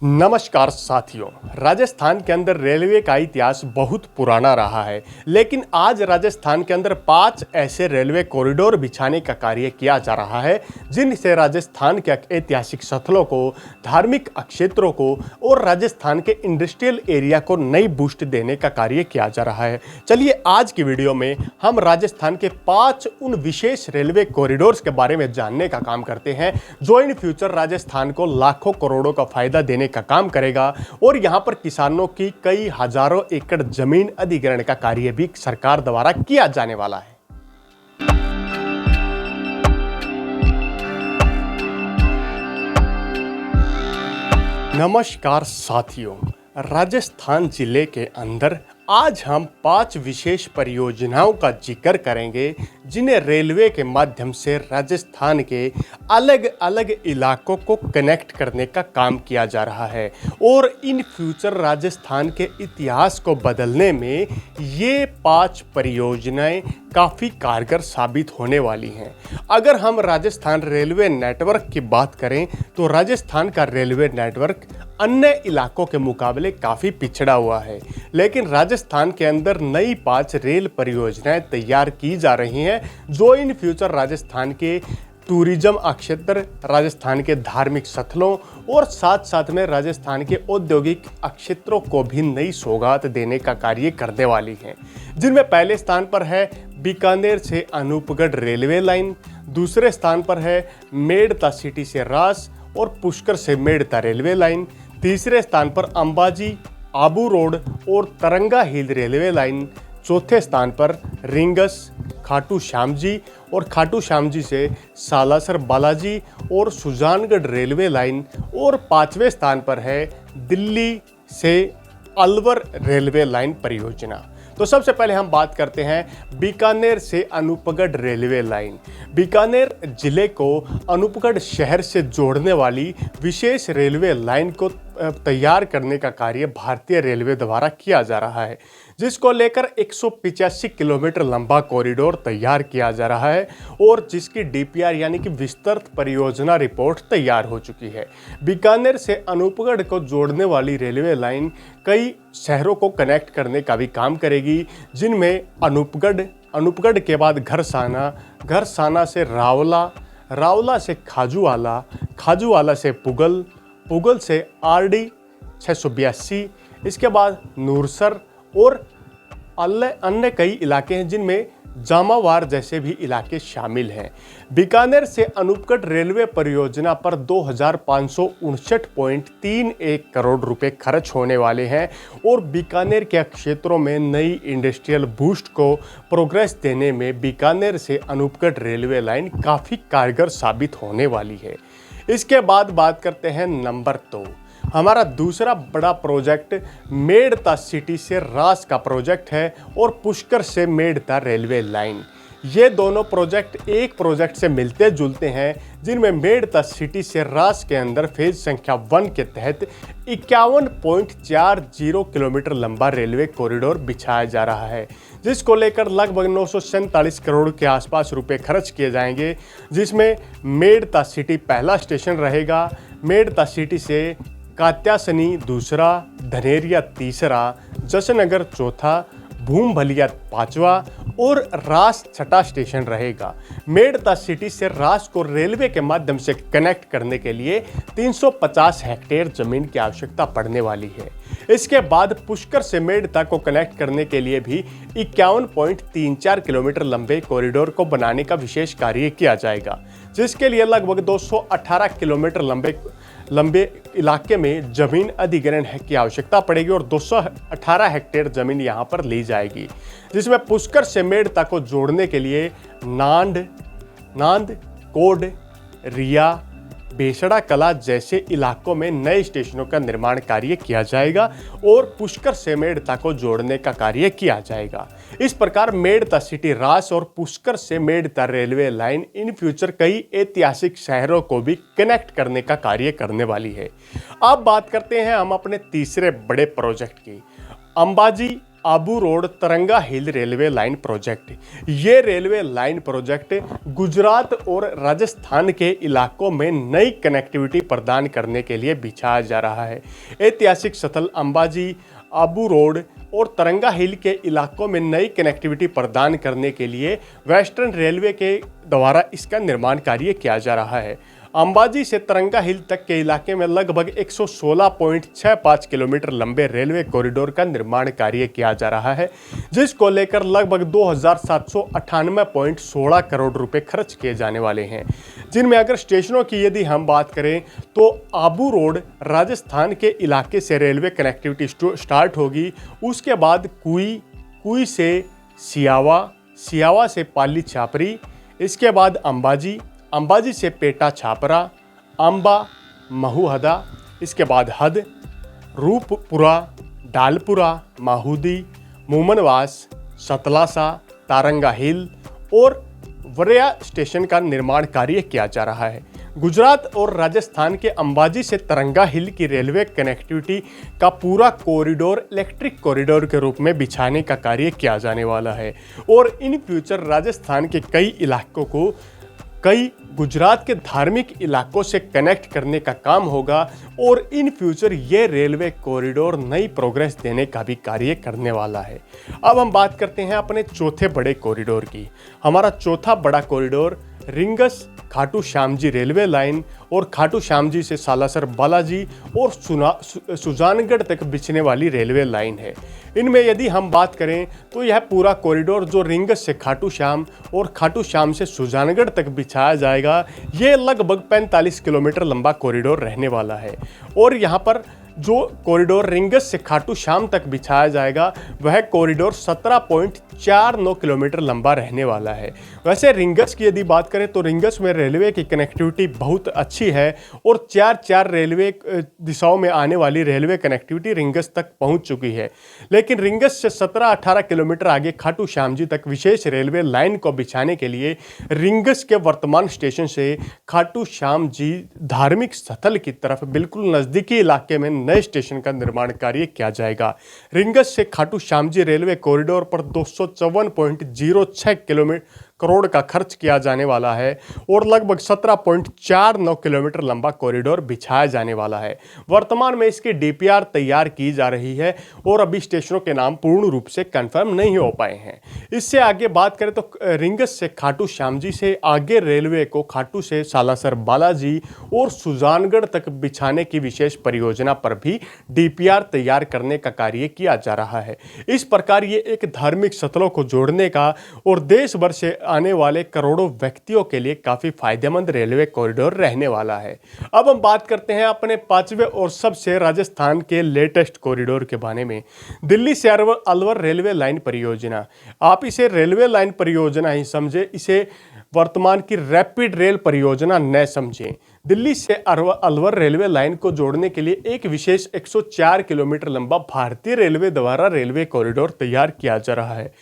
नमस्कार साथियों। राजस्थान के अंदर रेलवे का इतिहास बहुत पुराना रहा है, लेकिन आज राजस्थान के अंदर 5 ऐसे रेलवे कॉरिडोर बिछाने का कार्य किया जा रहा है जिनसे राजस्थान के ऐतिहासिक स्थलों को, धार्मिक क्षेत्रों को और राजस्थान के इंडस्ट्रियल एरिया को नई बूस्ट देने का कार्य किया जा रहा है। चलिए आज की वीडियो में हम राजस्थान के 5 उन विशेष रेलवे कॉरिडोर्स के बारे में जानने का काम करते हैं जो इन फ्यूचर राजस्थान को लाखों करोड़ों का फायदा देने का काम करेगा और यहां पर किसानों की कई हजारों एकड़ जमीन अधिग्रहण का कार्य भी सरकार द्वारा किया जाने वाला है। नमस्कार साथियों, राजस्थान जिले के अंदर आज हम 5 विशेष परियोजनाओं का जिक्र करेंगे जिन्हें रेलवे के माध्यम से राजस्थान के अलग अलग इलाकों को कनेक्ट करने का काम किया जा रहा है और इन फ्यूचर राजस्थान के इतिहास को बदलने में ये 5 परियोजनाएं काफ़ी कारगर साबित होने वाली हैं। अगर हम राजस्थान रेलवे नेटवर्क की बात करें तो राजस्थान का रेलवे नेटवर्क अन्य इलाकों के मुकाबले काफ़ी पिछड़ा हुआ है, लेकिन राजस्थान के अंदर नई 5 रेल परियोजनाएं तैयार की जा रही हैं जो इन फ्यूचर राजस्थान के टूरिज्म क्षेत्र, राजस्थान के धार्मिक स्थलों और साथ साथ में राजस्थान के औद्योगिक क्षेत्रों को भी नई सौगात देने का कार्य करने वाली हैं, जिनमें पहले स्थान पर है बीकानेर से अनूपगढ़ रेलवे लाइन, दूसरे स्थान पर है मेड़ता सिटी से रास और पुष्कर से मेड़ता रेलवे लाइन, तीसरे स्थान पर अंबाजी, आबू रोड और तरंगा हिल रेलवे लाइन, चौथे स्थान पर रिंगस, खाटू श्याम जी और खाटू श्याम जी से सालासर बालाजी और सुजानगढ़ रेलवे लाइन और 5वें स्थान पर है दिल्ली से अलवर रेलवे लाइन परियोजना। तो सबसे पहले हम बात करते हैं बीकानेर से अनूपगढ़ रेलवे लाइन। बीकानेर जिले को अनूपगढ़ शहर से जोड़ने वाली विशेष रेलवे लाइन को तैयार करने का कार्य भारतीय रेलवे द्वारा किया जा रहा है, जिसको लेकर 185 किलोमीटर लंबा कॉरिडोर तैयार किया जा रहा है और जिसकी डीपीआर यानी कि विस्तृत परियोजना रिपोर्ट तैयार हो चुकी है। बीकानेर से अनूपगढ़ को जोड़ने वाली रेलवे लाइन कई शहरों को कनेक्ट करने का भी काम करेगी, जिनमें अनूपगढ़ के बाद घरसाना, घरसाना से रावला, रावला से खाजूवाला, खाजूवाला से पुगल, पुगल से आरडी 682, इसके बाद नूरसर और अन्य कई इलाके हैं जिनमें जामावार जैसे भी इलाके शामिल हैं। बीकानेर से अनूपगढ़ रेलवे परियोजना पर 2559.31 करोड़ रुपए खर्च होने वाले हैं और बीकानेर के क्षेत्रों में नई इंडस्ट्रियल बूस्ट को प्रोग्रेस देने में बीकानेर से अनूपगढ़ रेलवे लाइन काफ़ी कारगर साबित होने वाली है। इसके बाद बात करते हैं नंबर 2। हमारा दूसरा बड़ा प्रोजेक्ट मेड़ता सिटी से रास का प्रोजेक्ट है और पुष्कर से मेड़ता रेलवे लाइन। ये दोनों प्रोजेक्ट एक प्रोजेक्ट से मिलते जुलते हैं, जिनमें मेड़ता सिटी से रास के अंदर फेज संख्या 1 के तहत 51.40 किलोमीटर लंबा रेलवे कॉरिडोर बिछाया जा रहा है, जिसको लेकर लगभग 947 करोड़ के आसपास रुपए खर्च किए जाएंगे, जिसमें मेड़ता सिटी पहला स्टेशन रहेगा, मेड़ता सिटी से कात्यासनी दूसरा, धनेरिया तीसरा, जसनगर चौथा, भूमभलिया 5वां और रास 6ठा स्टेशन रहेगा। मेड़ता सिटी से रास को रेलवे के माध्यम से कनेक्ट करने के लिए 350 हेक्टेयर जमीन की आवश्यकता पड़ने वाली है। इसके बाद पुष्कर से मेड़ता को कनेक्ट करने के लिए भी 51.34 किलोमीटर लंबे कॉरिडोर को बनाने का विशेष कार्य किया जाएगा, जिसके लिए लगभग 218 किलोमीटर लंबे इलाके में जमीन अधिग्रहण की आवश्यकता पड़ेगी और 218 हेक्टेयर जमीन यहां पर ली जाएगी, जिसमें पुष्कर से मेड़ता को जोड़ने के लिए नांद, कोड, रिया, बेसड़ा कला जैसे इलाकों में नए स्टेशनों का निर्माण कार्य किया जाएगा और पुष्कर से मेड़ता को जोड़ने का कार्य किया जाएगा। इस प्रकार मेड़ता सिटी रास और पुष्कर से Merta railway line in future कई ऐतिहासिक शहरों को भी कनेक्ट करने का कार्य करने वाली है। अब बात करते हैं हम अपने तीसरे बड़े प्रोजेक्ट की, अंबाजी आबू रोड तरंगा हिल रेलवे लाइन प्रोजेक्ट। ये रेलवे लाइन प्रोजेक्ट गुजरात और राजस्थान के इलाकों में नई कनेक्टिविटी प्रदान करने के लिए बिछाया जा रहा है। ऐतिहासिक स्थल अंबाजी, आबू रोड और तरंगा हिल के इलाकों में नई कनेक्टिविटी प्रदान करने के लिए वेस्टर्न रेलवे के द्वारा इसका निर्माण कार्य किया जा रहा है। अंबाजी से तरंगा हिल तक के इलाके में लगभग 116.65 किलोमीटर लंबे रेलवे कॉरिडोर का निर्माण कार्य किया जा रहा है, जिसको लेकर लगभग 2798.16 करोड़ रुपए खर्च किए जाने वाले हैं। जिनमें अगर स्टेशनों की यदि हम बात करें तो आबू रोड राजस्थान के इलाके से रेलवे कनेक्टिविटी स्टार्ट होगी। उसके बाद कुई से सियावा, सियावा से पाली छापरी, इसके बाद अंबाजी, अंबाजी से पेटा छापरा, अंबा, महुहदा, इसके बाद हद, रूपपुरा, डालपुरा, माहूदी, मोमनवास, सतलासा, तारंगा हिल और वरिया स्टेशन का निर्माण कार्य किया जा रहा है। गुजरात और राजस्थान के अंबाजी से तरंगा हिल की रेलवे कनेक्टिविटी का पूरा कॉरिडोर इलेक्ट्रिक कॉरिडोर के रूप में बिछाने का कार्य किया जाने वाला है और इन फ्यूचर राजस्थान के कई इलाकों को कई गुजरात के धार्मिक इलाकों से कनेक्ट करने का काम होगा और इन फ्यूचर ये रेलवे कॉरिडोर नई प्रोग्रेस देने का भी कार्य करने वाला है। अब हम बात करते हैं अपने चौथे बड़े कॉरिडोर की। हमारा चौथा बड़ा corridor rings Khatu Shyam ji railway line और खाटू श्याम जी से सालासर बालाजी और सुजानगढ़ तक बिछने वाली रेलवे लाइन है। इनमें यदि हम बात करें तो यह पूरा कॉरिडोर जो रिंगस से खाटू श्याम और खाटू श्याम से सुजानगढ़ तक बिछाया जाएगा, ये लगभग 45 किलोमीटर लंबा कॉरिडोर रहने वाला है। और यहाँ पर जो कॉरिडोर रिंगस से खाटू श्याम तक बिछाया जाएगा वह कॉरिडोर 17.49 किलोमीटर लंबा रहने वाला है। वैसे रिंगस की यदि बात करें तो रिंगस में रेलवे की कनेक्टिविटी बहुत अच्छी है और चार रेलवे दिशाओं में आने वाली रेलवे कनेक्टिविटी रिंगस तक पहुंच चुकी है। लेकिन रिंगस से 17-18 किलोमीटर आगे खाटू श्याम जी तक विशेष रेलवे लाइन को बिछाने के लिए रिंगस के वर्तमान स्टेशन से खाटू श्याम जी धार्मिक स्थल की तरफ बिल्कुल नज़दीकी इलाके में नए स्टेशन का निर्माण कार्य किया जाएगा। रिंगस से खाटू श्याम जी रेलवे कॉरिडोर पर 254.06 करोड़ का खर्च किया जाने वाला है और लगभग 17.49 किलोमीटर लंबा कॉरिडोर बिछाया जाने वाला है। वर्तमान में इसकी डीपीआर तैयार की जा रही है और अभी स्टेशनों के नाम पूर्ण रूप से कंफर्म नहीं हो पाए हैं। इससे आगे बात करें तो रिंगस से खाटू श्याम जी से आगे रेलवे को खाटू से सालासर बालाजी और सुजानगढ़ तक बिछाने की विशेष परियोजना पर भी डीपीआर तैयार करने का कार्य किया जा रहा है। इस प्रकार ये एक धार्मिक स्थलों को जोड़ने का और देश भर से आने वाले करोड़ों व्यक्तियों के लिए काफी फायदेमंद रेलवे कॉरिडोर रहने वाला है। अब हम बात करते हैं अपने पांचवें और सबसे राजस्थान के लेटेस्ट कॉरिडोर के बारे में। दिल्ली से अलवर रेलवे लाइन परियोजना। आप इसे रेलवे लाइन परियोजना ही समझे, इसे वर्तमान की रैपिड रेल परियोजना न समझें। दिल्ली से अलवर रेलवे लाइन को जोड़ने के लिए एक विशेष 104 किलोमीटर लंबा भारतीय रेलवे द्वारा रेलवे कॉरिडोर तैयार किया जा रहा है,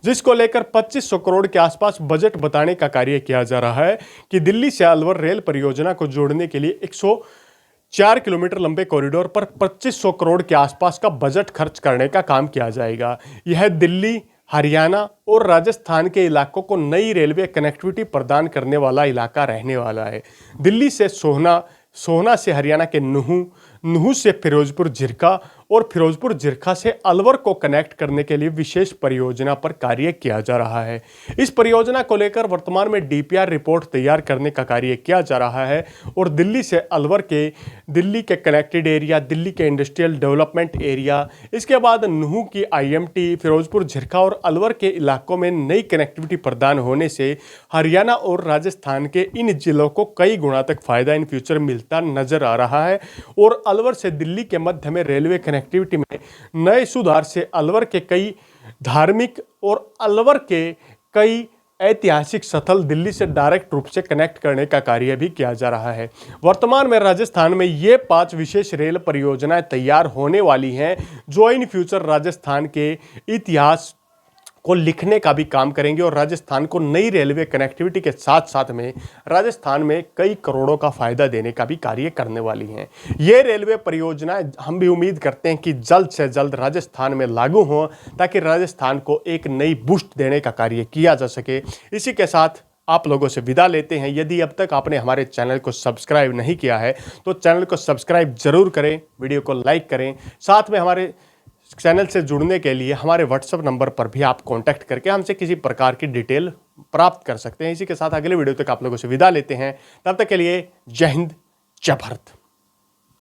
जिसको लेकर 2500 करोड़ के आसपास बजट बताने का कार्य किया जा रहा है कि दिल्ली से अलवर रेल परियोजना को जोड़ने के लिए 104 किलोमीटर लंबे कॉरिडोर पर 2500 करोड़ के आसपास का बजट खर्च करने का काम किया जाएगा। यह दिल्ली, हरियाणा और राजस्थान के इलाकों को नई रेलवे कनेक्टिविटी प्रदान करने वाला इलाका रहने वाला है। दिल्ली से सोहना, सोहना से हरियाणा के नुहू, नुहू से फिरोजपुर झिरका और फिरोजपुर झिरका से अलवर को कनेक्ट करने के लिए विशेष परियोजना पर कार्य किया जा रहा है। इस परियोजना को लेकर वर्तमान में डीपीआर रिपोर्ट तैयार करने का कार्य किया जा रहा है और दिल्ली से अलवर के दिल्ली के कनेक्टेड एरिया, दिल्ली के इंडस्ट्रियल डेवलपमेंट एरिया, इसके बाद नुहू की आईएमटी, फिरोजपुर झिरका और अलवर के इलाकों में नई कनेक्टिविटी प्रदान होने से हरियाणा और राजस्थान के इन जिलों को कई गुना तक फायदा इन फ्यूचर मिलता नजर आ रहा है। और अलवर से दिल्ली के मध्य में रेलवे कनेक्टिविटी में नए सुधार से अलवर के कई धार्मिक और अलवर के कई ऐतिहासिक स्थल दिल्ली से डायरेक्ट रूप से कनेक्ट करने का कार्य भी किया जा रहा है। वर्तमान में राजस्थान में ये 5 विशेष रेल परियोजनाएं तैयार होने वाली हैं जो इन फ्यूचर राजस्थान के इतिहास को लिखने का भी काम करेंगे और राजस्थान को नई रेलवे कनेक्टिविटी के साथ साथ में राजस्थान में कई करोड़ों का फायदा देने का भी कार्य करने वाली हैं। ये रेलवे परियोजनाएं हम भी उम्मीद करते हैं कि जल्द से जल्द राजस्थान में लागू हों ताकि राजस्थान को एक नई बूस्ट देने का कार्य किया जा सके। इसी के साथ आप लोगों से विदा लेते हैं। यदि अब तक आपने हमारे चैनल को सब्सक्राइब नहीं किया है तो चैनल को सब्सक्राइब जरूर करें, वीडियो को लाइक करें। साथ में हमारे चैनल से जुड़ने के लिए हमारे व्हाट्सएप नंबर पर भी आप कांटेक्ट करके हमसे किसी प्रकार की डिटेल प्राप्त कर सकते हैं। इसी के साथ अगले वीडियो तक आप लोगों से विदा लेते हैं। तब तक के लिए जय हिंद, जय भारत।